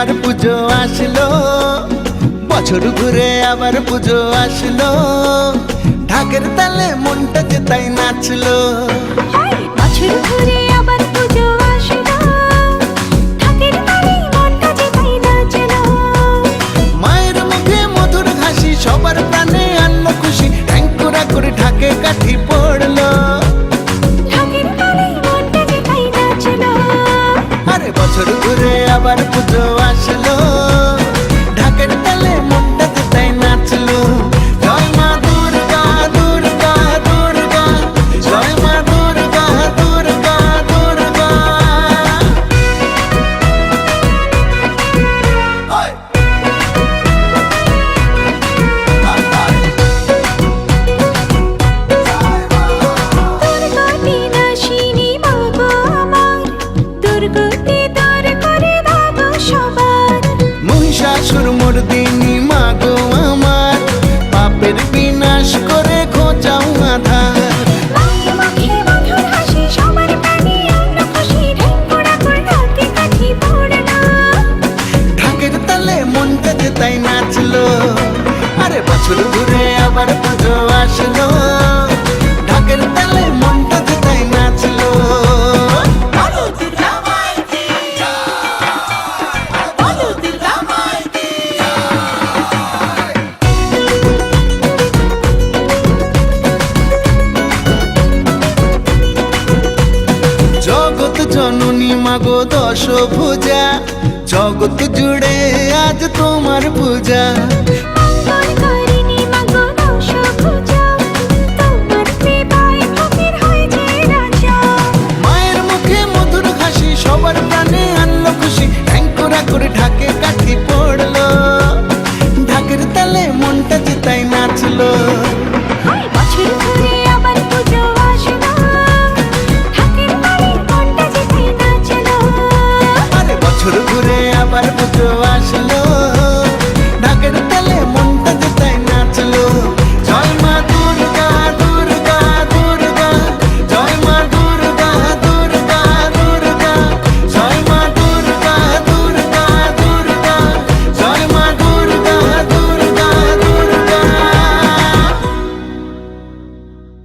আবার পুজো আসলো, বছর ঘুরে আবার পুজো আসলো, ঢাকের তালে মনটা যে তাই নাচলো। বছর ঘুরে আবার পুজো আসলো, ঢাকের তালে মনটা যে তাই নাচলো। মায়ের মুখে মধুর হাসি, সবার প্রাণে আন্ন খুশি, ট্যাঙ্কুরা করে ঢাকে কাঠি পড়লো। ঢাকের তালে মনটা যে তাই নাচলো। আরে বছর ঘুরে আবার পুজো আসলো, ঢাকের তালে মনটা যে তাই নাচলো। জয় মা দুর্গা দুর্গা দুর্গা, জয় মা দুর্গা দুর্গা দুর্গা। দুর্গতি নাশিনী মা গো আমার, দুর্গতি দূর করে দাও গো সবার। মহিষাসুর মর্দিনী মা গো আমার, পাপের বিনাশ করে খোঁচাও আধার। মায়ের মুখে মধুর হাসি, সবার প্রাণে আনন্দ খুশি, ঢেঙ্কুরা করে ঢাকে কাঠি পড়লো। ঢাকের তালে মনটা যে তাই নাচলো। আরে বছর ঘুরে আবার পুজো আসলো, ঢাকের তালে মনটা যে তাই নাচলো। জগৎ জননী মাগো দশ ভুজা, জগৎ জুড়ে আজ তোমার পূজা।